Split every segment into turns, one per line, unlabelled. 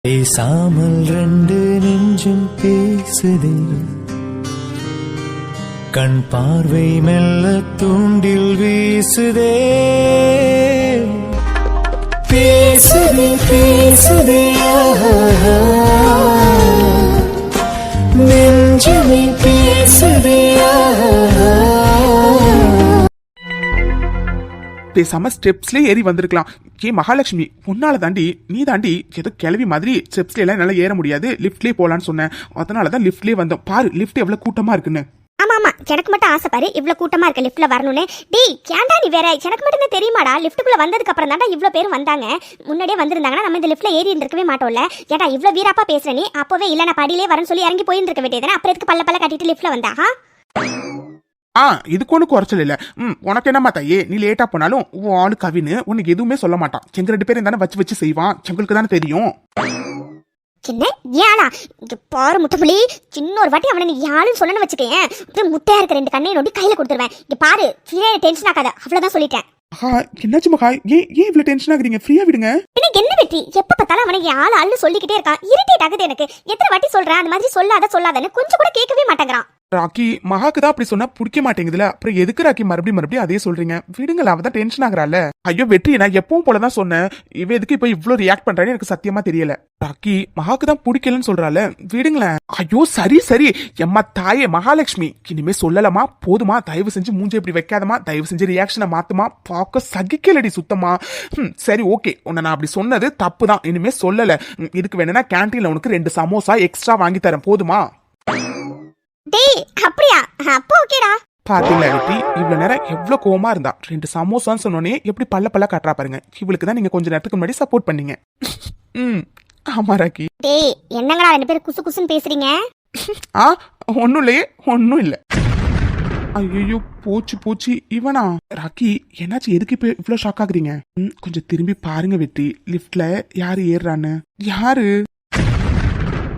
பேசாமல் ரெண்டு நெஞ்சும் பேசுதே, கண் பார்வை மெல்ல தூண்டில் வீசுதே. பேசுதே பேசுதே நெஞ்சுமே பேசுதே.
பேசாம ஸ்டெப்ஸ்ல ஏறி வந்திருக்கலாம். மகாலட்சுமி உன்னால தாண்டி நீ தாண்டி ஏதோ கிளவி மாதிரி ஸ்டெப்ஸ்ல எல்லாம் என்னால ஏற முடியாது, லிப்ட்லயே போலான்னு சொன்னேன். அதனாலதான் லிப்ட்லயே வந்தோம். பாரு லிப்ட் எவ்வளவு கூட்டமா இருக்குன்னு.
ஆமா ஆமா, எனக்கு மட்டும் ஆசை பாரு இவ்வளவு கூட்டமா இருக்க லிப்ட்ல வரணும்னு. டேய் கேண்டா நீ வேற, எனக்கு மட்டும் தான் தெரியுமாடா. லிப்ட்டுக்குள்ள வந்ததுக்கு அப்புறம் தான்டா இவ்வளவு பேரும் வந்தாங்க. முன்னாடியே வந்திருந்தாங்கன்னா நம்ம இந்த லிப்ட்ல ஏறி இருந்திருக்கவே மாட்டோம்ல. ஏடா இவ்வளவு வீராப்பா பேசுற நீ, அப்பவே இல்ல நான் படியிலே வரேன்னு சொல்லி இறங்கி போயிருந்திருக்க வேண்டியதானே. அப்புறம் எதுக்கு பல்ல பல்ல கட்டிட்டு லிப்ட்ல வந்தா?
இதுக்கு ஒண்ணு குறைச்சல் இல்ல. உனக்கு என்னமா தாயே, நீ லேட்டா போனாலும் ஆளு கவின்னு உனக்கு எதுவுமே சொல்ல மாட்டான். எங்க ரெண்டு பேரும் தானே வச்சு செய்வான், எங்களுக்கு தானே தெரியும்.
என்ன ஏனா இங்க பாரு முட்டைப்புலி, இன்னொரு வாட்டி அவனை நீ யாருன்னு சொல்லணும்னு வச்சுக்கேன், முட்டையா இருக்க ரெண்டு கண்ணை நோண்டி கையில கொடுத்துருவேன். இங்க பாரு டென்ஷன் ஆகாத, அவ்வளவுதான் சொல்லிட்டேன்.
என்னாச்சு மகா, ஏன் இவ்வளவு டென்ஷன் ஆகுறீங்க? ஃப்ரீயா விடுங்க.
எனக்கு என்ன வெற்றி, எப்ப பார்த்தாலும் அவனை ஆள் ஆள்னு சொல்லிக்கிட்டே இருக்கான். இரிட்டேட் ஆகுது எனக்கு. எத்தனை வாட்டி சொல்றேன் அந்த மாதிரி சொல்லாதன்னு, கொஞ்சம் கூட கேட்கவே மாட்டேங்கிறான்.
ராக்கி மகாக்கு தான் அப்படி சொன்னா பிடிக்க மாட்டேங்குதுல, அப்புறம் எதுக்கு ராக்கி மறுபடியும் அதே சொல்றீங்க? விடுங்களா, அவதான் டென்ஷன் ஆகுறாள். ஐயோ வெற்றி, நான் எப்பவும் போலதான் சொன்னேன். இவ எதுக்கு இப்ப இவ்வளவு ரியாக்ட் பண்றான்னு எனக்கு சத்தியமா தெரியல. ராக்கி மகாக்கு தான் பிடிக்கலன்னு சொல்றாள், விடுங்களேன். ஐயோ சரி எம்மா தாயே மகாலட்சுமி, இனிமே சொல்லலாமா? போதுமா? தயவு செஞ்சு மூஞ்ச இப்படி வைக்காதமா, தயவு செஞ்சு ரியாக்ஷனை மாத்துமா, பார்க்க சகிக்கலடி சுத்தமா. சரி ஓகே, உன்னை நான் அப்படி சொன்னது தப்பு தான், இனிமே சொல்லல. இதுக்கு வேணும்னா கேன்டீன்ல உனக்கு 2 சமோசா எக்ஸ்ட்ரா வாங்கி தரேன், போதுமா?
டேய் அப்படியா? அப்போ ஓகேடா.
பாத்தீங்களா வெட்டி, இவ்வளவு நேரம் எவ்வளவு கோவமா இருந்தா. 2 சமோசான்னு சொன்னோன்னே எப்படி பல்ல காட்டுறா பாருங்க. இவளுக்கு தான் நீங்க கொஞ்ச நேரத்துக்கு முன்னாடி சப்போர்ட் பண்ணீங்க. ஆமா ராக்கி.
டேய் என்னங்கடா ரெண்டு பேரும் குசு குசுன்னு பேசுறீங்க?
ஒன்னும் இல்லையே, ஒன்னும் இல்ல. ஐயோ போச்சு இவனா? ராக்கி என்னாச்சு, எதுக்கு இப்ப இவ்வளவு ஷாக் ஆகுறீங்க? கொஞ்சம் திரும்பி பாருங்க வெட்டி, லிப்ட்ல யாரு ஏறான்னு. யாரு?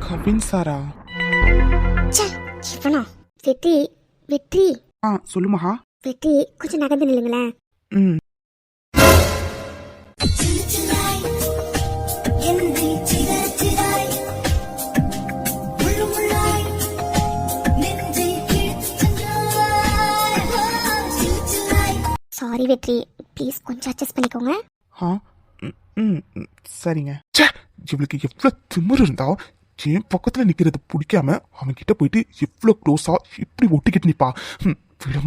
கவின் சாரா?
இவனா? வெற்றி
சொல்லுமா
வெற்றி, கொஞ்சம் நகர்ந்து நில்லுங்களேன். சாரி வெற்றி, ப்ளீஸ் கொஞ்சம் அட்ஜஸ்ட் பண்ணிக்கோங்க.
சரிங்க. இவளுக்கு எவ்வளவு திமிரு இருந்தா என் பக்கத்துல நிக்கிறது பிடிக்காம அவன் கிட்ட போயிட்டு எவ்வளவு க்ளோஸா இப்படி ஒட்டிக்கிட்டு நிப்பா. விட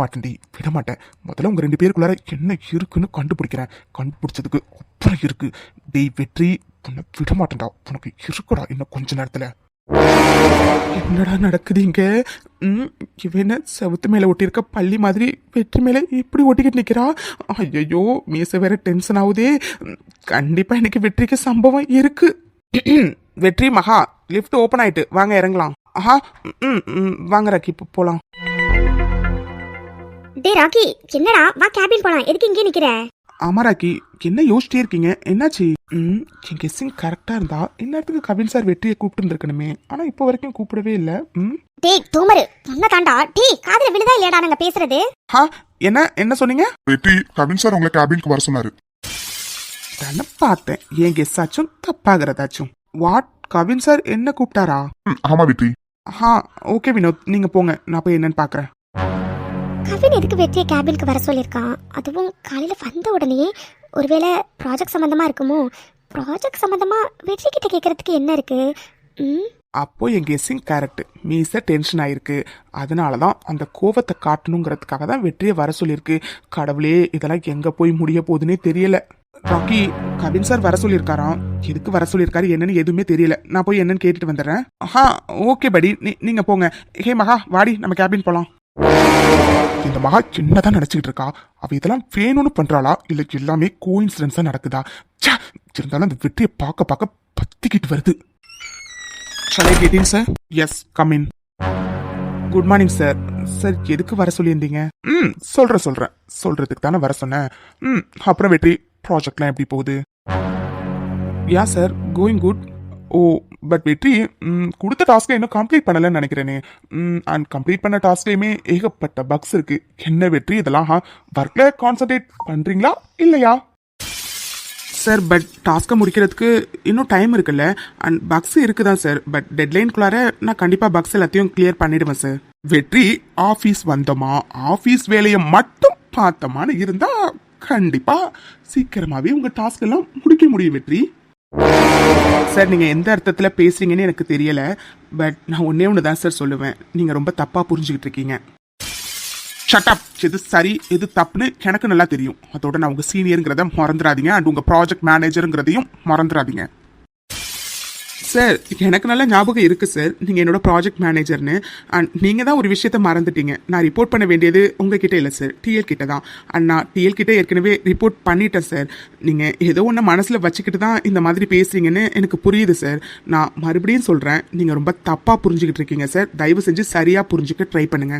மாட்டேன். முதல்ல உங்க 2 பேருக்குள்ளார என்ன இருக்குன்னு கண்டுபிடிக்கிறேன். கண்டுபிடிச்சதுக்கு அப்புறம் இருக்கு. டேய் வெற்றி, உன்னை விட மாட்டேன்டா, உனக்கு இருக்குடா இன்னும் கொஞ்ச நேரத்துல. என்னடா நடக்குது இங்க? இவன செவுத்து மேல ஒட்டியிருக்க பள்ளி மாதிரி வெற்றி மேல இப்படி ஒட்டிக்கிட்டு நிக்கிறா. ஐயோ மீச வேற டென்ஷன் ஆகுதே. கண்டிப்பா எனக்கு வெற்றிக்கு சம்பவம் இருக்கு. வெற்றி மகா, லிஃப்ட் ஓபன் ஆயிட்டு, வாங்க இறங்கலாம். வாங்க ராக்கி போலாம்.
டேய் ராக்கி, என்னடா வா கேபின் போலாம். எதுக்கு இங்கே நிக்கிற?
ஆமா ராக்கி, என்ன யோசிச்சிட்டே இருக்கீங்க? என்னாச்சு? என் கெஸ்ஸிங் கரெக்டா இருந்தா இன்னத்துக்கு கவின் சார் வெற்றியை கூப்பிட்டு இருந்திருக்கணுமே, ஆனா இப்போ வரைக்கும் கூப்பிடவே இல்ல.
டேய் தூமரு, என்ன தாண்டா? டேய் காதுல விழுதா இல்லையாடா நாங்க பேசுறது?
என்ன சொன்னீங்க?
வெற்றி, கவின் சார் உங்களை கேபினுக்கு வர சொன்னாரு.
தானே பார்த்தேன், என் கெஸ் ஆச்சும் தப்பாகிறதாச்சும். வாட், கவின் சார் என்ன கூப்பிட்டாரா?
ஆமா வெற்றி.
ஓகே வினோத், நீங்க போங்க, நான் போய் என்னன்னு பாக்குறேன்.
கவின் எதுக்கு வெற்றியை கேபினுக்கு வர சொல்லியிருக்கான்? அதுவும் காலையில வந்த உடனே. ஒருவேளை ப்ராஜெக்ட் சம்பந்தமா இருக்குமோ? ப்ராஜெக்ட் சம்பந்தமா வெற்றி கிட்ட கேட்கறதுக்கு என்ன இருக்கு?
அப்போ என் கெஸ்ஸிங் கரெக்ட். மீச டென்ஷன் ஆயிருக்கு, அதனாலதான் அந்த கோவத்தை காட்டணுங்கிறதுக்காக தான் வெற்றியை வர சொல்லியிருக்கு. கடவுளே, இதெல்லாம் எங்க போய் முடிய போகுதுன்னே தெரியல. ராக்கி, கவின் சார் வர சொல்லியிருக்காராம். எதுக்கு வர சொல்லியிருக்காரு என்னன்னு எதுவுமே தெரியல. நான் போய் என்னன்னு கேட்டுட்டு வந்துடுறேன். ஓகே படி, நீங்க போங்க. ஹே மகா, வாடி நம்ம கேபின் போலாம். இந்த மகா என்னதான் நினைச்சுக்கிட்டு இருக்கா? அவ இதெல்லாம் வேணும்னு பண்றாளா இல்ல எல்லாமே கோஇன்சிடென்ஸா நடக்குதா? இருந்தாலும் அந்த வெற்றியை பார்க்க பத்திக்கிட்டு வருது. Shall I get in, sir? Yes, come in. Good morning sir. Sir எதுக்கு வர சொல்லியிருந்தீங்க? சொல்றதுக்கு தானே வர சொன்னேன். அப்புறம் வெற்றி, ப்ராஜெக்ட்லாம் எப்படி போகுது? Yeah sir, going good. Oh but Vetri, கொடுத்த டாஸ்க்கை இன்னும் கம்ப்ளீட் பண்ணலன்னு நினைக்கிறேனே. அண்ட் கம்ப்ளீட் பண்ண டாஸ்க்லயுமே ஏகப்பட்ட பக்ஸ் இருக்கு. என்ன வெற்றி இதெல்லாம்? ஒர்க்ல கான்சென்ட்ரேட் பண்றீங்களா இல்லையா? சார் பட் டாஸ்க்கை முடிக்கிறதுக்கு இன்னும் டைம் இருக்குல்ல அண்ட் பக்ஸ் இருக்குதான் சார் பட் டெட்லைன்குள்ளார நான் கண்டிப்பாக பக்ஸ் எல்லாத்தையும் கிளியர் பண்ணிடுவேன் சார். வெற்றி ஆஃபீஸ் வந்தோமா ஆஃபீஸ் வேலையை மட்டும் பார்த்தோமான்னு இருந்தா கண்டிப்பா சீக்கிரமாவே உங்க டாஸ்க் எல்லாம் முடிக்க முடியும் வெற்றி. சார் நீங்க எந்த அர்த்தத்துல பேசுறீங்கன்னு எனக்கு தெரியல பட் நான் ஒன்னே ஒன்று தான் சார் சொல்லுவேன். நீங்க ரொம்ப தப்பா புரிஞ்சுக்கிட்டு இருக்கீங்க. Shut up. எது சரி எது தப்புன்னு எனக்கு நல்லா தெரியும். அதோட நான் உங்க சீனியருங்கிறத மறந்துடாதீங்க அண்ட் உங்க ப்ராஜெக்ட் மேனேஜருங்கிறதையும் மறந்துடாதீங்க. சார் எனக்கு நல்ல ஞாபகம் இருக்கு சார் நீங்க என்னோட ப்ராஜெக்ட் மேனேஜர்னு அண்ட் நீங்க தான் ஒரு விஷயத்த மறந்துட்டீங்க. நான் ரிப்போர்ட் பண்ண வேண்டியது உங்ககிட்ட இல்லை சார் டிஎல் கிட்ட தான். அண்ட் நான் டிஎல் கிட்ட ஏற்கனவே ரிப்போர்ட் பண்ணிட்டேன் சார். நீங்க ஏதோ ஒன்று மனசுல வச்சுக்கிட்டு தான் இந்த மாதிரி பேசுறீங்கன்னு எனக்கு புரியுது சார். நான் மறுபடியும் சொல்றேன் நீங்க ரொம்ப தப்பா புரிஞ்சுக்கிட்டு இருக்கீங்க சார். தயவு செஞ்சு சரியா புரிஞ்சுக்க ட்ரை பண்ணுங்க.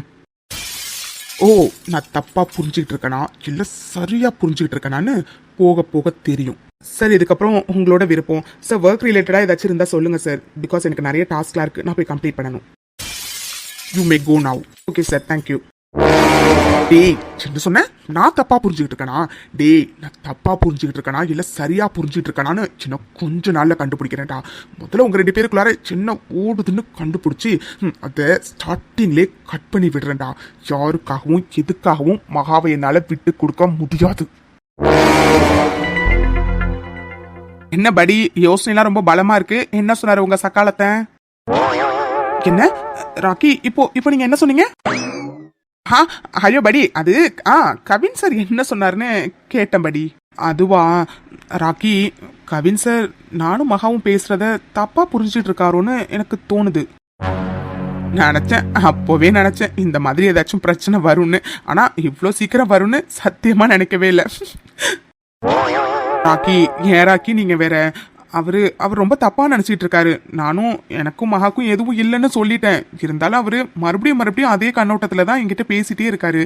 ஓ நான் தப்பா புரிஞ்சுக்கிட்டு இருக்கேனா இல்லை சரியா புரிஞ்சுக்கிட்டு இருக்கேனான்னு போக போக தெரியும் சார். இதுக்கப்புறம் உங்களோட விருப்பம் சார். ஒர்க் ரிலேட்டடா ஏதாச்சும் இருந்தா சொல்லுங்க சார். பிகாஸ் எனக்கு நிறைய டாஸ்க்லாம் இருக்கு நான் போய் கம்ப்ளீட் பண்ணணும். You may go now. Okay sir thank you. டேய் என்ன சொன்னேன் நான் தப்பா புரிஞ்சுக்கிட்டு இருக்கேனா? டேய் நான் தப்பா புரிஞ்சுக்கிட்டு இருக்கேனா இல்லை சரியா புரிஞ்சுக்கிட்டு இருக்கேனான்னு சின்ன கொஞ்ச நாள்ல கண்டுபிடிக்கிறேன்டா. முதல்ல உங்க 2 பேருக்குள்ளார சின்ன ஓடுதுன்னு கண்டுபிடிச்சி அதை ஸ்டார்டிங்லேயே கட் பண்ணி விடுறேன்டா. யாருக்காகவும் எதுக்காகவும் மகாவை என்னால விட்டு கொடுக்க முடியாது. என்ன படி யோசனைலாம் ரொம்ப பலமா இருக்கு. என்ன சொன்னாரு உங்க சக்காலத்தை? என்ன ராக்கி இப்போ நீங்க என்ன சொன்னீங்க? ஐயோ படி அது கவின் சார் என்ன சொன்னாருன்னு கேட்டேன் படி. அதுவா ராக்கி கவின் சார் நானும் மகாவும் பேசுறத தப்பா புரிஞ்சுட்டு இருக்காரோன்னு எனக்கு தோணுது. நினைச்சேன் அப்போவே நினைச்சேன் இந்த மாதிரி ஏதாச்சும் பிரச்சனை வரும்னு. ஆனா இவ்வளோ சீக்கிரம் வரும்னு சத்தியமா நினைக்கவே இல்லை. ராக்கி ஏன் ராக்கி நீங்க வேற அவர் ரொம்ப தப்பா நினைச்சிட்டு இருக்காரு. நானும் எனக்கும் மகாக்கும் எதுவும் இல்லைன்னு சொல்லிட்டேன். இருந்தாலும் அவரு மறுபடியும் அதே கண்ணோட்டத்துல தான் என்கிட்ட பேசிட்டே இருக்காரு.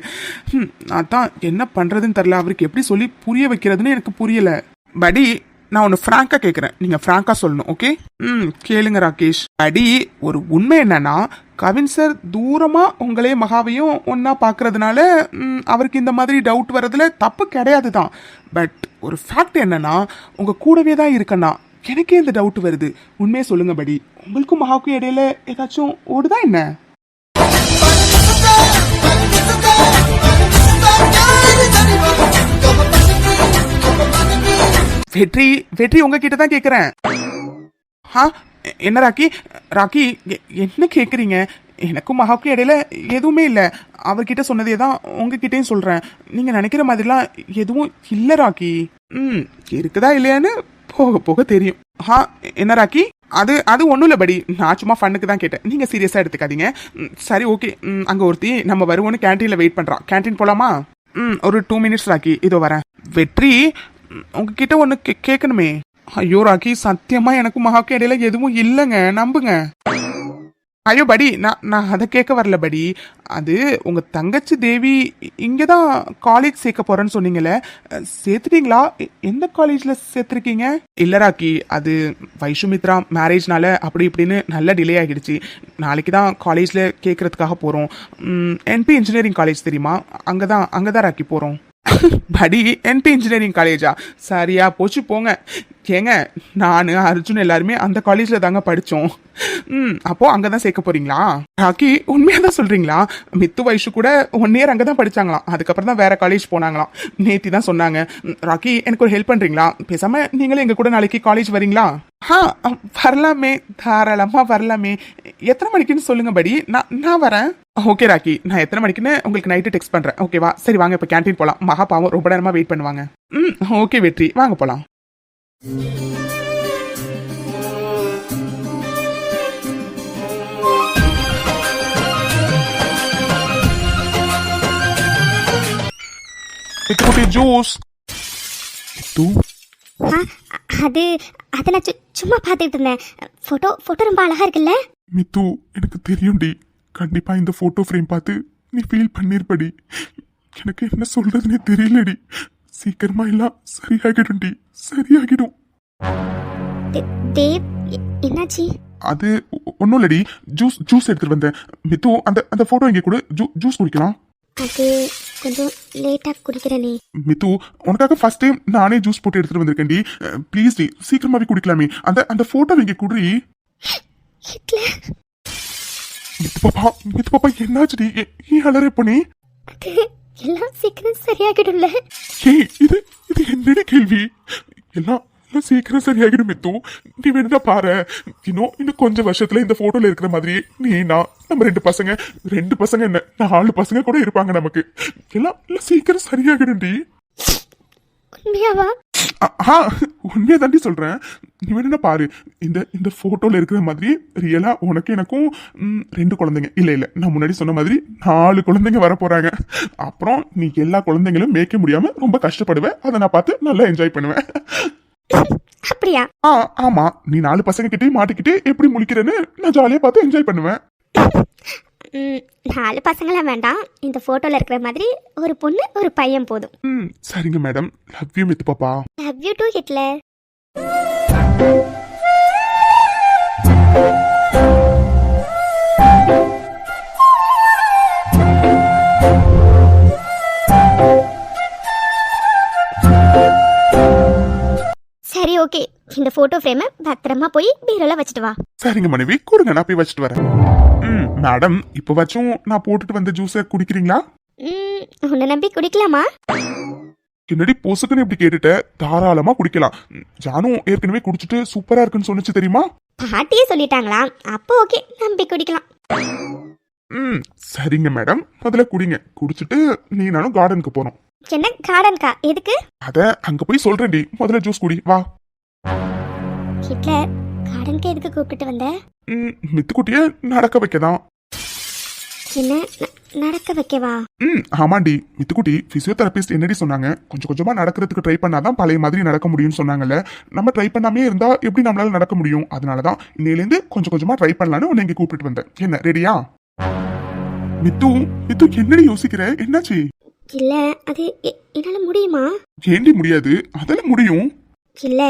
அதான் என்ன பண்றதுன்னு தெரியல. அவருக்கு எப்படி சொல்லி புரிய வைக்கிறதுன்னு எனக்கு புரியல. படி நான் ஒன்று ஃப்ராங்கா கேட்குறேன். நீங்க ஃப்ராங்கா சொல்லணும் ஓகே? கேளுங்க ராகேஷ். படி ஒரு உண்மை என்னன்னா கவின் சார் தூரமா உங்களையும் மகாவையும் ஒன்னா பாக்குறதுனால அவருக்கு இந்த மாதிரி டவுட் வர்றதுல தப்பு கிடையாது தான். பட் ஒரு ஃபேக்ட் என்னன்னா உங்க கூடவே தான் இருக்கண்ணா எனக்கே இந்த டவுட் வருது. உண்மையை சொல்லுங்க படி. உங்களுக்கும் மகாவுக்கும் இடையில ஏதாச்சும் ஓடுதா என்ன? வெற்றி உங்ககிட்ட தான் கேக்குறேன். என்ன ராக்கி என்ன கேக்குறீங்க? எனக்கும் மகாவுக்கும் இடையில எதுவுமே இல்லை. அவர்கிட்ட சொன்னதே தான் உங்ககிட்டயும் சொல்றேன். நீங்க நினைக்கிற மாதிரிலாம் எதுவும் இல்லை ராக்கி. இருக்குதா இல்லையான்னு போக போக தெரியும். என்ன ராக்கி? அது ஒன்றும் இல்லை படி. நான் சும்மா ஃபன்னுக்கு தான் கேட்டேன். நீங்க சீரியஸா எடுத்துக்காதீங்க. சரி ஓகே. அங்க ஒருத்தி நம்ம வருவோன்னு கேன்டீன்ல வெயிட் பண்றான். கேன்டீன் போலாமா? ஒரு 2 மினிட்ஸ் ராக்கி இதோ வரேன். வெற்றி உங்ககிட்ட ஒன்று கேட்கணுமே. ஐயோ ராக்கி சத்தியமா எனக்கும் மகாவுக்கும் இடையில எதுவும் இல்லைங்க நம்புங்க. ஐயோ படி நான் அதை கேட்க வரல படி. அது உங்க தங்கச்சி தேவி இங்கதான் காலேஜ் சேர்க்க போறேன்னு சொன்னீங்கல்ல, சேர்த்துட்டீங்களா? எந்த காலேஜ்ல சேர்த்துருக்கீங்க? இல்ல ராக்கி அது வைஷுமித்ரா மேரேஜ்னால அப்படி இப்படின்னு நல்ல டிலே ஆகிடுச்சு. நாளைக்கு தான் காலேஜ்ல கேட்கறதுக்காக போறோம். என்பி இன்ஜினியரிங் காலேஜ் தெரியுமா? அங்கதான் ராக்கி போறோம். படி என்பி இன்ஜினியரிங் காலேஜா? சரியா போச்சு போங்க. ஏங்க நானு அர்ஜுன் எல்லாருமே அந்த காலேஜ்ல தாங்க படிச்சோம். அப்போ அங்கதான் சேர்க்க போறீங்களா? ராக்கி உண்மையா தான் சொல்றீங்களா? மித்து வைஷு கூட 1 இயர் அங்கதான் படிச்சாங்களாம். அதுக்கப்புறம் தான் வேற காலேஜ் போனாங்களாம். நேத்தி தான் சொன்னாங்க. ராக்கி எனக்கு ஒரு ஹெல்ப் பண்றீங்களா? பேசாம நீங்களே எங்க கூட நாளைக்கு காலேஜ் வரீங்களா? வரலாமே, தாராளமா வரலாமே. எத்தனை மணிக்குன்னு சொல்லுங்க படி. நான் வரேன். ஓகே ராக்கி நான் எத்தனை மணிக்குன்னு உங்களுக்கு நைட்டு டெக்ஸ்ட் பண்றேன். ஓகேவா? சரி வாங்க இப்ப கேன்டீன் போலாம். மகா பாவம் ரொம்ப நேரமா வெயிட் பண்ணுவாங்க. ஓகே வெற்றி வாங்க போலாம். ஜூஸ்
அது நான் சும்மா பார்த்துட்டு இருந்தேன். போட்டோ ரொம்ப அழகா இருக்குல்ல
மித்து? எனக்கு தெரியும்டி கண்டிப்பா இந்த போட்டோ ஃப்ரேம் பார்த்து நீ ஃபீல் பண்ணிருப்படி. எனக்கு என்ன சொல்றதுன்னே தெரியலடி. சீக்கிரமா எல்லாம் சரியாகிடும்டி, சரியாகிடும்.
தேவ் என்னாச்சு?
அது ஒன்றும் இல்லடி. ஜூஸ் எடுத்துட்டு வந்தேன். மித்து அந்த போட்டோ இங்கே கூட ஜூஸ் குடிக்கலாம்.
அது கொஞ்சம் லேட்டா குடிக்கிறேனே.
மித்து, உனக்காக ஃபர்ஸ்ட் டைம் நானே ஜூஸ் போட்டு எடுத்துட்டு வந்திருக்கேன்டி. ப்ளீஸ் டி, சீக்கிரமாவே குடிக்கலாமே. அந்த போட்டோ இங்க குடி.
ஹிட்லர்,
மித்து பாப்பா என்னாச்சுடி? ஏன் அலற பண்ணி?
அது எல்லாம் சீக்கிரம் சரியாகிடும்ல.
ஏய், இது இது என்னடி கேள்வி? எல்லாம் எல்லாம் சீக்கிரம் சரியாகிடும் மித்து. நீ வேணும்னா பாரு, இன்னும் கொஞ்சம் வருஷத்துல இந்த போட்டோல இருக்கிற மாதிரி நீ நான் நம்ம ரெண்டு பசங்க என்ன 4 பசங்க கூட இருப்பாங்க நமக்கு. எல்லாம் எல்லாம் சீக்கிரம் சரியாகிடும்டி.
உண்மையாவா?
உண்மையா தாண்டி சொல்றேன். நீ வேணும்னா பாரு, இந்த போட்டோல இருக்கிற மாதிரி ரியலா உனக்கு எனக்கும் 2 குழந்தைங்க இல்ல நான் முன்னாடி சொன்ன மாதிரி 4 குழந்தைங்க வர போறாங்க. அப்புறம் நீ எல்லா குழந்தைங்களும் மேய்க்க முடியாம ரொம்ப கஷ்டப்படுவேன். அதை நான் பார்த்து நல்லா என்ஜாய் பண்ணுவேன்.
அப்படியா?
ஆமா, நீ 4 பசங்க கிட்டே மாட்டிக்கிட்டு எப்படி முழிக்கிறேன்னு நான் ஜாலியா பார்த்து என்ஜாய் பண்ணுவேன்.
4 பசங்களாம் வேண்டாம். இந்த போட்டோல இருக்கிற மாதிரி ஒரு பொண்ணு ஒரு பையன் போதும்.
சரிங்க மேடம். லவ் யூ மித்து பாப்பா.
Love you too Hitler. சரி, ஓகே. இந்த போட்டோ ஃப்ரேமை பத்திரமா போய் பீரோல வச்சுட்டு வா.
சரிங்க மனைவி, கொடுங்க, நான் போய் வச்சுட்டு வரேன். மேடம், இப்போ வச்சும் நான் போட்டுட்டு வந்த ஜூஸை குடிக்கிறீங்களா?
உன்னை நம்பி குடிக்கலாமா?
என்னடி பொசுக்குன்னு இப்படி கேட்டுட்ட? தாராளமா குடிக்கலாம். ஜானும் ஏற்கனவே குடிச்சிட்டு சூப்பரா இருக்குன்னு சொன்னிச்சு தெரியுமா?
பாட்டியே சொல்லிட்டாங்களா? அப்போ ஓகே, நம்பி குடிக்கலாம்.
சரிங்க மேடம், முதல்ல குடிங்க. குடிச்சிட்டு நீ நானும் கார்டனுக்கு போறோம்.
என்ன கார்டன்கா? எதுக்கு?
அத அங்க போய் சொல்றேன்டி. முதல்ல ஜூஸ் குடி, வா.
ஹிட்லர், கார்டனுக்கு எதுக்கு கூப்பிட்டு வந்த?
மித்துக்குட்டிய நடக்க வைக்கதான்.
என்ன நடக்க வைக்கவா?
ஆமாண்டி. மித்துக்குட்டி பிசியோதெரபிஸ்ட் என்னடி சொன்னாங்க? கொஞ்சம் கொஞ்சமா நடக்கிறதுக்கு ட்ரை பண்ணாதான் பழைய மாதிரி நடக்க முடியும்னு சொன்னாங்கல்ல. நம்ம ட்ரை பண்ணாமே இருந்தா எப்படி நம்மளால நடக்க முடியும்? அதனாலதான் இன்னையிலேருந்து கொஞ்சம் கொஞ்சமா ட்ரை பண்ணலான்னு உன்னை இங்க கூப்பிட்டு வந்தேன். என்ன ரெடியா? மித்து என்னடி யோசிக்கிற? என்னாச்சு?
இல்ல, அது என்னால முடியுமா?
ஏண்டி முடியாது? அதெல்லாம் முடியும்.
இல்ல,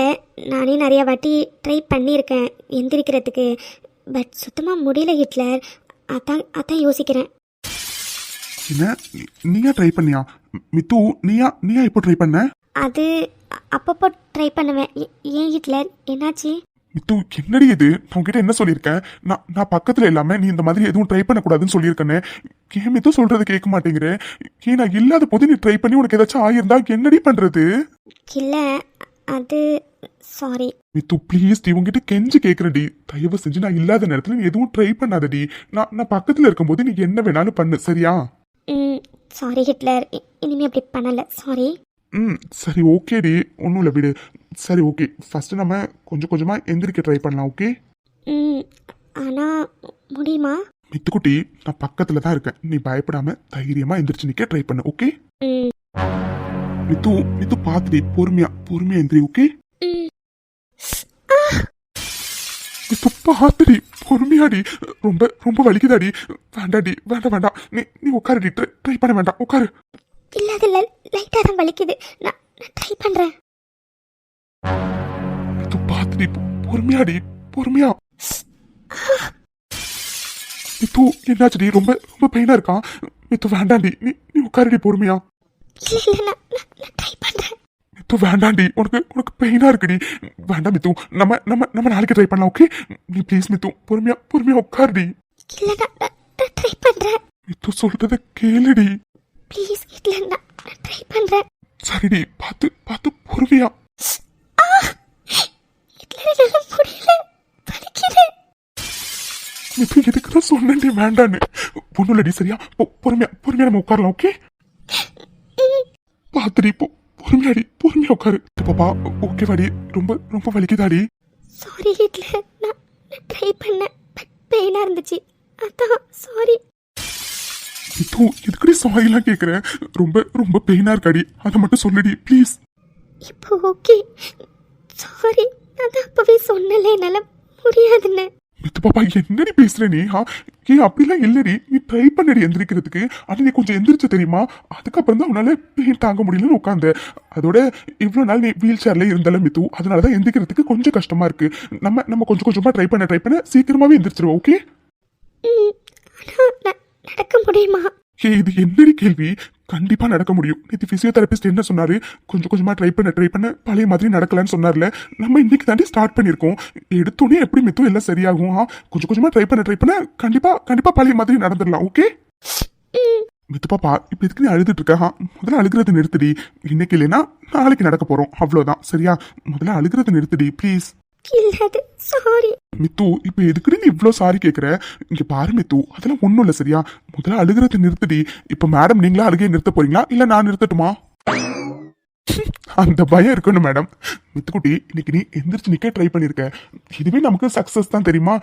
நானே நிறைய வாட்டி ட்ரை பண்ணியிருக்கேன் எந்திரிக்கிறதுக்கு. பட் சுத்தமா முடியல ஹிட்லர். அதான் யோசிக்கிறேன்.
என்ன, நீயா ட்ரை பண்ணியா? மித்து, நீயா இப்போ ட்ரை பண்ண?
அது அப்பப்போ ட்ரை பண்ணுவேன். ஏன் ஹிட்லர், என்னாச்சு?
மித்து, என்னடி இது? நான் உங்ககிட்ட என்ன சொல்லியிருக்கேன்? நான் பக்கத்துல இல்லாம நீ இந்த மாதிரி எதுவும் ட்ரை பண்ணக்கூடாதுன்னு சொல்லியிருக்கேன்னு. ஏன் மித்து சொல்றது கேட்க மாட்டேங்கிற? ஏன் நான் இல்லாத போது நீ ட்ரை பண்ணி உனக்கு ஏதாச்சும் ஆயிருந்தா என்னடி பண்றது?
இல்ல, அது சாரி.
மித்து ப்ளீஸ் டி, உங்ககிட்ட கெஞ்சி கேட்கறடி. தயவு செஞ்சு நான் இல்லாத நேரத்துல நீ எதுவும் ட்ரை பண்ணாதடி. நான் பக்கத்துல இருக்கும்போது நீ என்ன வேணாலும் பண்ணு, சரியா?
சாரி ஹிட்லர், இனிமே அப்படி பண்ணல. சாரி.
சரி ஓகேடி, ஒன்றும் இல்லை, விடு. சரி ஓகே, ஃபர்ஸ்ட் நம்ம கொஞ்சம் கொஞ்சமா எந்திரிக்க ட்ரை பண்ணலாம், ஓகே?
ஆனா முடியுமா?
மித்துக்குட்டி, நான் பக்கத்துல தான் இருக்கேன். நீ பயப்படாம தைரியமா எந்திரிச்சு நிக்க ட்ரை பண்ணு, ஓகே? மித்து பாத்துடி, பொறுமையா எந்திரி, ஓகே? மித்து பாத்துடி, பொறுமையாடி. ரொம்ப ரொம்ப வலிக்குதாடி. வேண்டாடி, வேண்டாம். நீ உட்காருடி. ட்ரை பண்ண வேண்டாம், உட்காரு.
இல்ல, லைட்டா தான் வலிக்குது. நான் ட்ரை பண்றேன்.
மித்து பாத்துடி, பொறுமையா. மித்து, என்னாச்சுடி? ரொம்ப ரொம்ப பெயினா இருக்கா? மித்து வேண்டாண்டி, நீ உட்காருடி, பொறுமையா.
இல்ல, நான் ட்ரை பண்றேன்.
மித்து வேண்டாண்டி, உனக்கு பெயினா இருக்குடி. வேண்டாம் மித்து, நம்ம நாளைக்கு ட்ரை பண்ணலாம், ஓகே? நீ ப்ளீஸ் மித்து, பொறுமையா உட்காருடி.
இல்ல, நான் ட்ரை பண்றேன்.
மித்து சொல்றத கேளுடி.
ப்ளீஸ் ஹிட்லர், நான் ட்ரை பண்றேன்.
சரிடி, பார்த்து பொறுமையா.
ஹிட்லர், என்னால முடியல, வலிக்குது.
மித்து எதுக்குதான் சொன்னேன்டி வேண்டான்னு. ஒண்ணும் இல்லடி, சரியா? பொறுமையா நம்ம உட்காரலாம், ஓகே? பாத்துடி, பொறுமையா உட்காரு. பாப்பா ஓகே வாடி? ரொம்ப ரொம்ப வலிக்குதாடி?
சாரி ஹிட்லர், நான் ட்ரை பண்ணேன். பட் பெயினா இருந்துச்சு, அதான் சாரி.
மித்து, எதுக்குடி சாரி எல்லாம் கேக்குற? ரொம்ப ரொம்ப பெயினா இருக்காடி, அதை மட்டும் சொல்லுடி ப்ளீஸ்.
இப்போ ஓகே, சாரி. நான் அப்பவே சொன்னல என்னால முடியாதுன்னு.
மித்து பாப்பா, என்னடி பேசுற நீ? ஏன் அப்படிலாம் இல்லடி. நீ ட்ரை பண்ணடி எந்திரிக்கிறதுக்கு. ஆனா நீ கொஞ்சம் எந்திரிச்ச தெரியுமா? அதுக்கப்புறம் தான் உன்னால பெயின் தாங்க முடியலன்னு உட்காந்து. அதோட இவ்வளவு நாள் நீ வீல் சேர்ல இருந்தாலும் மித்து, அதனாலதான் எந்திரிக்கிறதுக்கு கொஞ்சம் கஷ்டமா இருக்கு. நம்ம கொஞ்சம் கொஞ்சமா ட்ரை பண்ண சீக்கிரமாவே எந்திரிச்சிருவோம், ஓகே?
ஆனா நடக்க முடியுமா?
இது என்னடி கேள்வி? கண்டிப்பா நடக்க முடியும். நேற்று பிசியோதெரபிஸ்ட் என்ன சொன்னாரு, கொஞ்சம் கொஞ்சமா ட்ரை பண்ண பழைய மாதிரி நடக்கலான்னு சொன்னார்ல. நம்ம இன்னைக்கு தாண்டி ஸ்டார்ட் பண்ணிருக்கோம். எடுத்தோடனே எப்படி மித்து எல்லாம் சரியாகும். கொஞ்சம் கொஞ்சமா ட்ரை பண்ண கண்டிப்பா பழைய மாதிரி நடந்துடலாம். ஓகே மித்து பாப்பா, இப்ப எதுக்கு நீ அழுதுட்டு இருக்க? முதல்ல அழுகிறது நிறுத்தடி. இன்னைக்கு இல்லைன்னா நாளைக்கு நடக்க போறோம், அவ்வளவுதான். சரியா? முதல்ல அழுகிறது நிறுத்தடி ப்ளீஸ்.
இல்லது சாரி.
மித்து, இப்ப எதுக்குடி நீ இவ்ளோ சாரி கேக்குற? இங்க பாரு மித்து, அதெல்லாம் ஒண்ணும் இல்ல. சரியா? முதல்ல அழுகிறத நிறுத்தடி. இப்ப மேடம் நீங்களா அழுகையை நிறுத்த போறீங்களா இல்ல நான் நிறுத்தட்டுமா? அந்த பயம் இருக்கணும் மேடம். மித்துக்குட்டி, இன்னைக்கு நீ எந்திரிச்சு நிக்க ட்ரை பண்ணிருக்க. இதுவே நமக்கு சக்சஸ் தான் தெரியுமா?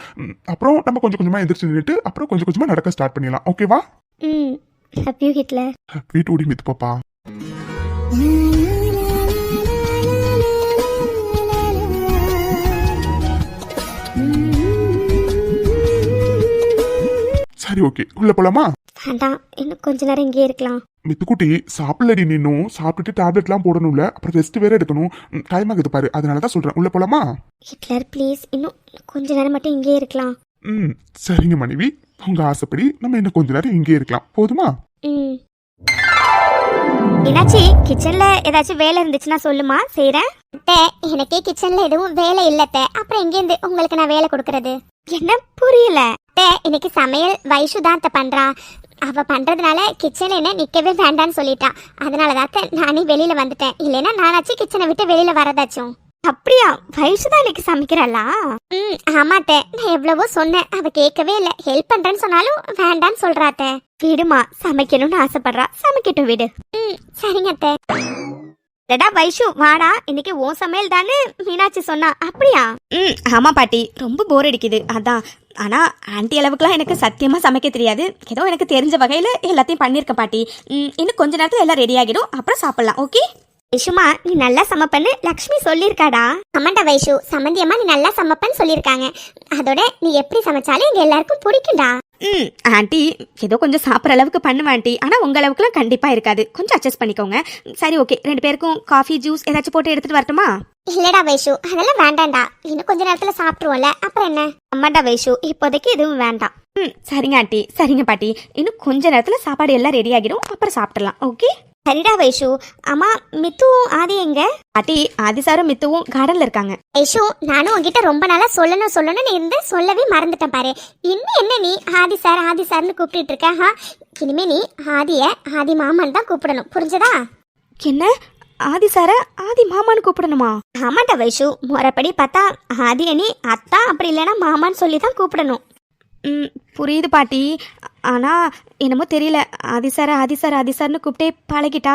அப்புறம் நம்ம கொஞ்சம் கொஞ்சமா எந்திரிச்சு நின்னுட்டு அப்புறம் கொஞ்சம் கொஞ்சமா நடக்க ஸ்டார்ட் பண்ணிடலாம். ஓகேவா?
Love you Hitler.
வீட்டு மித்து பாப்பா. சரி, ஓகே, உள்ள போலாமா?
வேண்டாம், இன்னும் கொஞ்ச நேரம் இங்கே இருக்கலாம்.
மித்துக்குட்டி, சாப்பிடலடி நீனும். சாப்பிட்டுட்டு டேப்லெட்லாம் போடணும்ல, அப்புறம் ரெஸ்ட் வேற எடுக்கணும். டைம் ஆகுது பாரு, அதனாலதான் சொல்றேன். உள்ள போலாமா?
ஹிட்லர் ப்ளீஸ், இன்னும் கொஞ்ச நேரம் மட்டும் இங்கே இருக்கலாம்.
சரிங்க மனைவி, உங்க ஆசைப்படி நம்ம இன்னும் கொஞ்ச நேரம் இங்கே இருக்கலாம். போதுமா?
என்னாச்சு? கிச்சன்ல ஏதாச்சும் வேலை இருந்துச்சுன்னா சொல்லுமா, செய்யறேன். எனக்கே கிச்சன்ல எதுவும் வேலை இல்லத்த, அப்புறம் எங்க இருந்து உங்களுக்கு நான் வேலை கொடுக்கறது? என்ன புரியல? இன்னைக்கு சமையல் வைஷு தான் பண்றா. அவ பண்றதுனால கிச்சன்ல என்ன நிக்கவே வேண்டான்னு சொல்லிட்டான். அதனாலதான் நானே வெளியில வந்துட்டேன். இல்லைன்னா நானாச்சும் கிச்சனை விட்டு வெளியில வரதாச்சும். அப்படியா? வைஷு தான் இன்னைக்கு சமைக்கிறாளா? ஆமாத்தே, நான் எவ்வளவோ சொன்னேன், அவ கேட்கவே இல்ல. ஹெல்ப் பண்றேன்னு சொன்னாலும் வேண்டான்னு சொல்றாத்தே. விடுமா, சமைக்கணும்னு ஆசைப்படுறா, சமைக்கட்டும் விடு. சரிங்க அத்தை. வைஷு வாடா, இன்னைக்கு ஓ சமையல் தானே மீனாட்சி சொன்னா. அப்படியா?
ஆமா பாட்டி, ரொம்ப போர் அடிக்குது அதான். ஆனா ஆன்டி அளவுக்குலாம் எனக்கு சத்தியமா சமைக்க தெரியாது. ஏதோ எனக்கு தெரிஞ்ச வகையில எல்லாத்தையும் பண்ணிருக்கேன் பாட்டி. இன்னும் கொஞ்ச நேரத்துல எல்லாம் ரெடி ஆகிடும், அப்புறம் சாப்பிடலாம். ஓகே
வைஷுமா, நீ நல்லா சமைப்பன்னு லக்ஷ்மி சொல்லியிருக்காடா. ஆமாண்டா வைஷு, சம்மந்தியம்மா நீ நல்லா சமைப்பன்னு சொல்லியிருக்காங்க. அதோட நீ எப்படி சமைச்சாலும் எங்க எல்லாருக்கும் பிடிக்கும்டா.
ஆன்ட்டி ஏதோ கொஞ்சம் சாப்பிட்ற அளவுக்கு பண்ணுவேன் ஆன்ட்டி. ஆனால் உங்கள் அளவுக்குலாம் கண்டிப்பாக இருக்காது, கொஞ்சம் அட்ஜஸ்ட் பண்ணிக்கோங்க. சரி ஓகே, 2 பேருக்கும் காஃபி ஜூஸ் ஏதாச்சும் போட்டு எடுத்துட்டு வரட்டுமா?
இல்லடா வைஷு, அதெல்லாம் வேண்டாம்டா. இன்னும் கொஞ்ச நேரத்துல சாப்பிட்டுருவோம்ல, அப்புறம் என்ன? அம்மாடா வைஷு, இப்போதைக்கு எதுவும் வேண்டாம்.
சரிங்க ஆன்ட்டி, சரிங்க பாட்டி. இன்னும் கொஞ்ச நேரத்தில் சாப்பாடு எல்லாம் ரெடி ஆகிடும், அப்புறம் சாப்பிடலாம். ஓகே
சரிடா வைஷு. அம்மா, மித்து ஆதி எங்க?
பாட்டி, ஆதி சாரும் மித்துவும் கார்டன்ல இருக்காங்க.
வைஷு, நானும் உங்ககிட்ட ரொம்ப நாளா சொல்லணும்னு இருந்து சொல்லவே மறந்துட்டேன் பாரு. இன்னும் என்ன நீ ஆதி சார்னு கூப்பிட்டு இருக்க? இனிமே நீ ஆதி மாமான்னு தான் கூப்பிடணும், புரிஞ்சதா?
என்ன, ஆதி சார ஆதி மாமான்னு கூப்பிடணுமா?
ஆமாண்டா வைஷு, முறைப்படி பார்த்தா ஆதி அணி அத்தா, அப்படி இல்லைன்னா மாமான்னு சொல்லி தான் கூப்பிடணும்.
புரியுது பாட்டி. ஆனால் என்னமோ தெரியல, ஆதிசார்னு கூப்பிட்டே பழகிட்டா.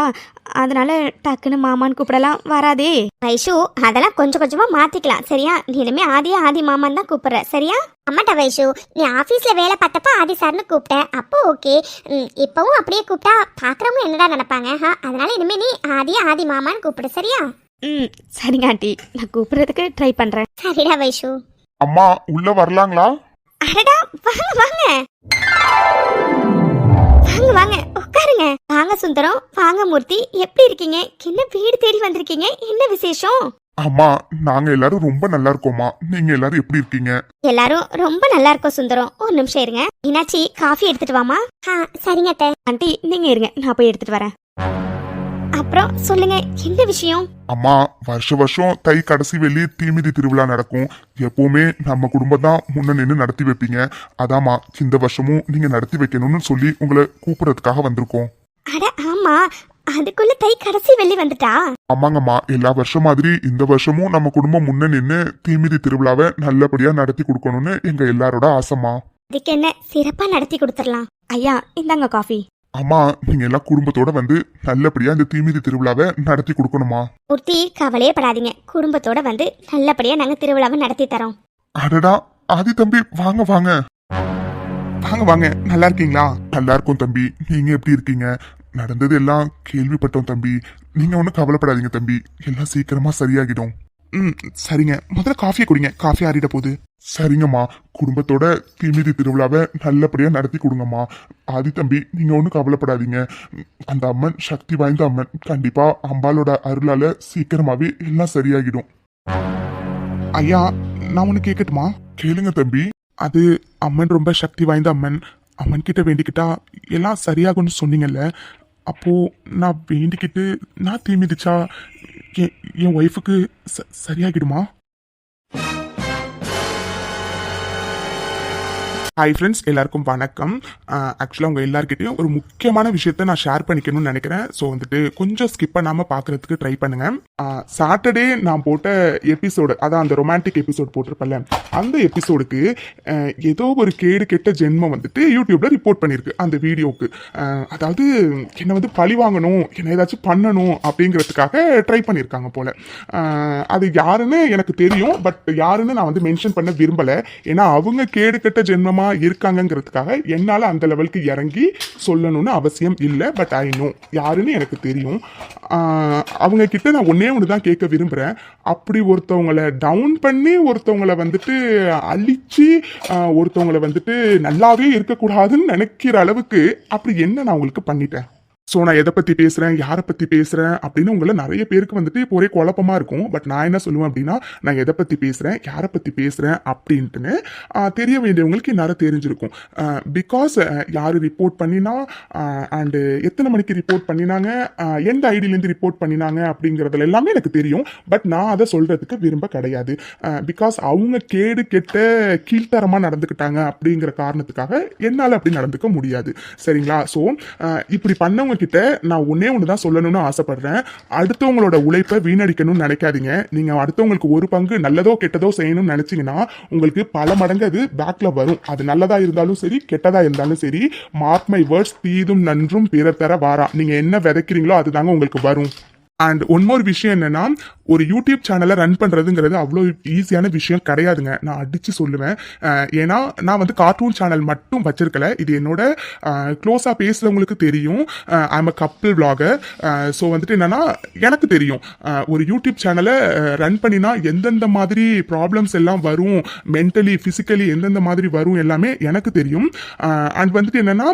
அதனால டக்குன்னு மாமான்னு கூப்பிடலாம் வராதே.
வைஷு, அதெல்லாம் கொஞ்சம் கொஞ்சமா மாத்திக்கலாம், சரியா? நீ இனிமே ஆதி மாமான்னு தான் கூப்பிடுற, சரியா? ஆமாட்டா வைஷு, நீ ஆபீஸ்ல வேலை பார்த்தப்ப ஆதி சார்னு கூப்பிட்டேன், அப்போ ஓகே. இப்பவும் அப்படியே கூப்பிட்டா பாக்குறவங்க என்னடா நினைப்பாங்க? அதனால இனிமே நீ ஆதி மாமான்னு கூப்பிடு, சரியா?
சரிங்க ஆண்டி, நான் கூப்பிடுறதுக்கு ட்ரை பண்றேன்.
சரிடா வைஷு.
அம்மா, உள்ள வரலாங்களா?
அடடா, வாங்க உட்காருங்க. வாங்க சுந்தரம், வாங்க மூர்த்தி, எப்படி இருக்கீங்க? என்ன வீடு தேடி வந்திருக்கீங்க, என்ன விசேஷம்?
அம்மா, நாங்க எல்லாரும் ரொம்ப நல்லா இருக்கோமா. நீங்க எல்லாரும் எப்படி இருக்கீங்க?
எல்லாரும் ரொம்ப நல்லா இருக்கோம் சுந்தரம். ஒரு நிமிஷம் இருங்க. மீனாட்சி, காஃபி எடுத்துட்டு வாமா. சரிங்க அத்தை.
ஆண்டி நீங்க இருங்க, நான் போய் எடுத்துட்டு வரேன்.
அப்புறம் சொல்லுங்க, என்ன விஷயம்?
அம்மா, வருஷம் தை கடைசி வெள்ளி தீமிதி திருவிழா நடக்கும். எப்பவுமே நம்ம குடும்பம் தான் முன்ன நின்று நடத்தி வைப்பீங்க. அதாம்மா, இந்த வருஷமும் நீங்க நடத்தி வைக்கணும்னு சொல்லி உங்களை கூப்பிடறதுக்காக வந்திருக்கோம்.
அட ஆமா, அதுக்குள்ள தை கடைசி வெள்ளி வந்துட்டா?
ஆமாங்கம்மா, எல்லா வருஷம் மாதிரி இந்த வருஷமும் நம்ம குடும்பம் முன்ன நின்று தீமிதி திருவிழாவை நல்லபடியா நடத்தி கொடுக்கணும்னு எங்க எல்லாரோட ஆசைமா.
இதுக்கு என்ன, சிறப்பா நடத்தி கொடுத்துடலாம்.
ஐயா, இந்தாங்க காஃபி.
அம்மா, நீங்க எல்லாம் குடும்பத்தோட வந்து நல்லபடியா இந்த தீமிதி திருவிழாவை நடத்தி கொடுக்கணுமா.
மூர்த்தி, கவலையே படாதீங்க, குடும்பத்தோட வந்து நல்லபடியா நாங்க திருவிழாவை நடத்தி தரோம்.
அடடா, ஆதி தம்பி, வாங்க வாங்க வாங்க. நல்லா இருக்கீங்களா? நல்லா இருக்கும் தம்பி. நீங்க எப்படி இருக்கீங்க? நடந்தது எல்லாம் கேள்விப்பட்டோம் தம்பி. நீங்க ஒன்னும் கவலைப்படாதீங்க தம்பி, எல்லாம் சீக்கிரமா சரியாகிடும். சரிங்க, முதல்ல காஃபியை குடிங்க, காஃபி ஆறிட போகுது. சரிங்கம்மா, குடும்பத்தோட தீமிதி திருவிழாவை நல்லபடியா நடத்தி கொடுங்கம்மா. ஆதி தம்பி, நீங்க ஒன்னும் கவலைப்படாதீங்க. அந்த அம்மன் சக்தி வாய்ந்த அம்மன். கண்டிப்பா அம்பாலோட அருளால சீக்கிரமாவே எல்லாம் சரியாகிடும். ஐயா, நான் ஒண்ணு கேட்கட்டுமா? கேளுங்க தம்பி. அது அம்மன் ரொம்ப சக்தி வாய்ந்த அம்மன். அம்மன் கிட்ட வேண்டிக்கிட்டா எல்லாம் சரியாகும்னு சொன்னீங்கல்ல, அப்போ நான் வேண்டிக்கிட்டு நான் தீ மிதிச்சா என் ஒய்ஃபுக்கு சரியாகிடுமா? ஹாய் ஃப்ரெண்ட்ஸ், எல்லாருக்கும் வணக்கம். ஆக்சுவலாக உங்கள் எல்லாருக்கிட்டையும் ஒரு முக்கியமான விஷயத்த நான் ஷேர் பண்ணிக்கணும்னு நினைக்கிறேன். ஸோ வந்துட்டு கொஞ்சம் ஸ்கிப் பண்ணாமல் பார்க்குறதுக்கு ட்ரை பண்ணுங்கள். சாட்டர்டே நான் போட்ட எபிசோடு, அதான் அந்த ரொமான்டிக் எபிசோடு போட்டிருப்பேன்ல, அந்த எபிசோடுக்கு ஏதோ ஒரு கேடு கெட்ட ஜென்மம் வந்துட்டு யூடியூப்பில் ரிப்போர்ட் பண்ணியிருக்கு அந்த வீடியோவுக்கு. அதாவது என்னை வந்து பழி வாங்கணும், என்னை ஏதாச்சும் பண்ணணும் அப்படிங்கிறதுக்காக ட்ரை பண்ணியிருக்காங்க போல். அது யாருன்னு எனக்கு தெரியும், பட் யாருன்னு நான் வந்து மென்ஷன் பண்ண விரும்பலை. ஏன்னா அவங்க கேடு கெட்ட ஜென்மமாக இருக்காங்கிறதுக்காக என்னால் அந்த லெவலுக்கு இறங்கி சொல்லணும்னு அவசியம் இல்லை. பட் ஐ நோ யாருன்னு எனக்கு தெரியும். அவங்க கிட்ட நான் ஒன்னே ஒன்று தான் கேட்க விரும்புகிறேன். அப்படி ஒருத்தவங்களை டவுன் பண்ணி ஒருத்தவங்களை வந்துட்டு அழிச்சு ஒருத்தவங்களை வந்துட்டு நல்லாவே இருக்கக்கூடாதுன்னு நினைக்கிற அளவுக்கு அப்படி என்ன நான் உங்களுக்கு பண்ணிட்டேன்? ஸோ நான் எதை பற்றி பேசுகிறேன், யாரை பற்றி பேசுகிறேன் அப்படின்னு உங்களை நிறைய பேருக்கு வந்துட்டு இப்போ ஒரே குழப்பமாக இருக்கும். பட் நான் என்ன சொல்லுவேன் அப்படின்னா, நான் எதை பற்றி பேசுகிறேன், யாரை பற்றி பேசுகிறேன் அப்படின்ட்டுன்னு தெரிய வேண்டியவங்களுக்கு நேரம் தெரிஞ்சிருக்கும். பிகாஸ் யார் ரிப்போர்ட் பண்ணினா அண்டு எத்தனை மணிக்கு ரிப்போர்ட் பண்ணினாங்க, எந்த ஐடியிலேருந்து ரிப்போர்ட் பண்ணினாங்க அப்படிங்கிறதுல எல்லாமே எனக்கு தெரியும். பட் நான் அதை சொல்கிறதுக்கு விரும்ப கிடையாது. பிகாஸ் அவங்க கேடு கெட்ட கீழ்த்தரமாக நடந்துக்கிட்டாங்க அப்படிங்கிற காரணத்துக்காக என்னால் அப்படி நடந்துக்க முடியாது. சரிங்களா? ஸோ இப்படி பண்ணவங்க கிட்ட நான் ஒன்னே ஒன்று தான் சொல்லணும்னு ஆசைப்படுறேன். அடுத்தவங்களோட உழைப்பை வீணடிக்கணும்னு நினைக்காதீங்க. நீங்க அடுத்தவங்களுக்கு ஒரு பங்கு நல்லதோ கெட்டதோ செய்யணும்னு நினைச்சீங்கன்னா உங்களுக்கு பல மடங்கு அது பேக்ல வரும். அது நல்லதா இருந்தாலும் சரி, கெட்டதா இருந்தாலும் சரி. மார்க் மை வேர்ட்ஸ், தீதும் நன்றும் பிறர் தர வாரா. நீங்க என்ன விதைக்கிறீங்களோ அதுதாங்க உங்களுக்கு வரும். அண்ட் ஒன் மோர் விஷயம் என்னன்னா, ஒரு யூடியூப் சேனலை ரன் பண்ணுறதுங்கிறது அவ்வளோ ஈஸியான விஷயம் கிடையாதுங்க. நான் அடித்து சொல்லுவேன். ஏன்னா நான் வந்து கார்ட்டூன் சேனல் மட்டும் வச்சிருக்கல. இது என்னோட க்ளோஸாக பேசுகிறவங்களுக்கு தெரியும். I'm a couple vlogger. So வந்துட்டு என்னன்னா, எனக்கு தெரியும் ஒரு யூடியூப் சேனலை ரன் பண்ணினா எந்தெந்த மாதிரி ப்ராப்ளம்ஸ் எல்லாம் வரும், மென்டலி ஃபிசிக்கலி எந்தெந்த மாதிரி வரும் எல்லாமே எனக்கு தெரியும். அண்ட் வந்துட்டு என்னன்னா,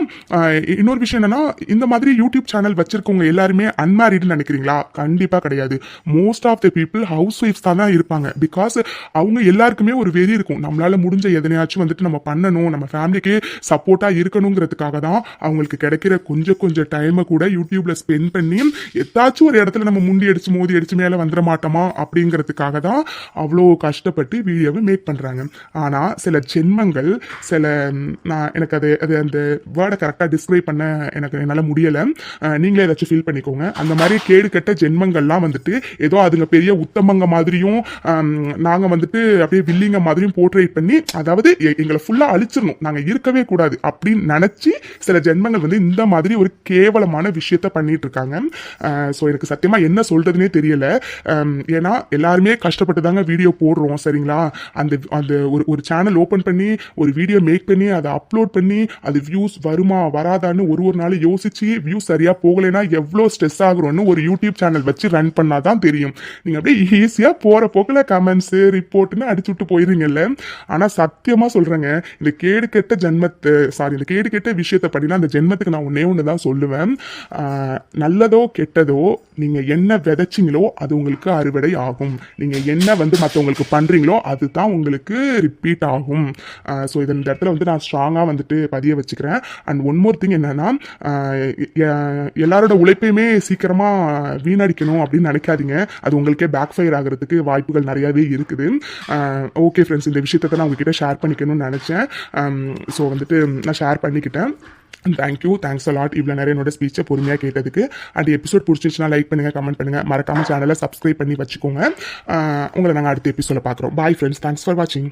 இன்னொரு விஷயம் என்னன்னா, இந்த மாதிரி யூடியூப் சேனல் வச்சிருக்கவங்க எல்லாருமே அன்மேரிட்னு நினைக்கிறீங்களா? கண்டிப்பாக கிடையாது. மோஸ்ட் ஆஃப் த பீப்புள் ஹவுஸ் ஒய்ஃப்ஸ் தான் இருப்பாங்க. பிகாஸ் அவங்க எல்லாருக்குமே ஒரு வெறி இருக்கும். நம்மளால முடிஞ்ச எதனையாச்சும் வந்துட்டு நம்ம பண்ணணும், நம்ம ஃபேமிலிக்கு சப்போர்ட்டாக இருக்கணுங்கிறதுக்காக தான் அவங்களுக்கு கிடைக்கிற கொஞ்சம் டைமை கூட யூடியூப்ல ஸ்பெண்ட் பண்ணி ஏதாச்சும் ஒரு இடத்துல நம்ம முண்டி அடிச்சு மோதி அடிச்சு மேலே வந்துட மாட்டோமா அப்படிங்கிறதுக்காக தான் அவ்வளோ கஷ்டப்பட்டு வீடியோவை மேக் பண்ணுறாங்க. ஆனால் சில ஜென்மங்கள், சில எனக்கு அது அந்த வேர்டை கரெக்டாக டிஸ்கிரைப் பண்ண எனக்கு என்னால் முடியலை. நீங்களே ஏதாச்சும் ஃபீல் பண்ணிக்கோங்க. அந்த மாதிரி கேடு கெட்ட ஜென்மங்கள்லாம் வந்துட்டு ஏதோ அதுங்க பெரிய உத்தமங்க மாதிரியும் நாங்கள் வந்துட்டு அப்படியே வில்லிங்க மாதிரியும் போர்ட்ரேட் பண்ணி, அதாவது எங்களை ஃபுல்லாக அழிச்சிடணும், நாங்கள் இருக்கவே கூடாது அப்படின்னு நினச்சி சில ஜென்மங்கள் வந்து இந்த மாதிரி ஒரு கேவலமான விஷயத்த பண்ணிட்டு இருக்காங்க. ஸோ எனக்கு சத்தியமாக என்ன சொல்றதுனே தெரியல. ஏன்னா எல்லாருமே கஷ்டப்பட்டு தாங்க வீடியோ போடுறோம். சரிங்களா? அந்த ஒரு சேனல் ஓப்பன் பண்ணி ஒரு வீடியோ மேக் பண்ணி அதை அப்லோட் பண்ணி அது வியூஸ் வருமா வராதான்னு ஒரு நாள் யோசிச்சு வியூஸ் சரியா போகலைன்னா எவ்வளோ ஸ்ட்ரெஸ் ஆகுறோன்னு ஒரு யூடியூப் சேனல் வச்சு ரன் பண்ணாதான் தெரியும். நீங்க அப்படியே ஈஸியா போற போக்குல கமெண்ட்ஸ் ரிப்போர்ட்னு அடிச்சு விட்டு போயிருங்கல்ல. ஆனா சத்தியமா சொல்றேங்க, இந்த கேடு கெட்ட விஷயத்த பண்ணினா அந்த ஜென்மத்துக்கு நான் ஒண்ணு தான் சொல்லுவேன். நல்லதோ கெட்டதோ நீங்க என்ன விதைச்சிங்களோ அது உங்களுக்கு அறுவடை ஆகும். நீங்க என்ன வந்து மற்றவங்களுக்கு பண்றீங்களோ அதுதான் உங்களுக்கு ரிப்பீட் ஆகும். ஸோ இந்த இடத்துல வந்து நான் ஸ்ட்ராங்கா வந்துட்டு பதிய வச்சுக்கிறேன். அண்ட் ஒன் மோர் திங் என்னன்னா, எல்லாரோட உழைப்பையுமே சீக்கிரமா வீணடிக்கணும் அப்படின்னு நினைக்காதீங்க. அது உங்களுக்கே பேக் ஃபயர் ஆகிறதுக்கு வாய்ப்புகள் நிறையவே இருக்குது. ஓகே ஃப்ரெண்ட்ஸ், இந்த விஷயத்தை நான் உங்ககிட்ட ஷேர் பண்ணிக்கணும்னு நினச்சேன். ஸோ வந்துட்டு நான் ஷேர் பண்ணிக்கிட்டேன். தேங்க்யூ, தேங்க்ஸ் அ லாட் இவ்வளோ நிறைய என்னோட ஸ்பீச்சை பொறுமையாக கேட்டதுக்கு. அண்ட் எபிசோட் பிடிச்சிச்சுன்னா லைக் பண்ணுங்கள், கமெண்ட் பண்ணுங்கள், மறக்காமல் சேனலை சப்ஸ்கிரைப் பண்ணி வச்சுக்கோங்க. உங்களை நாங்கள் அடுத்த எபிசோட பார்க்குறோம். பாய் ஃப்ரெண்ட்ஸ், தேங்க்ஸ் ஃபார் வாட்சிங்.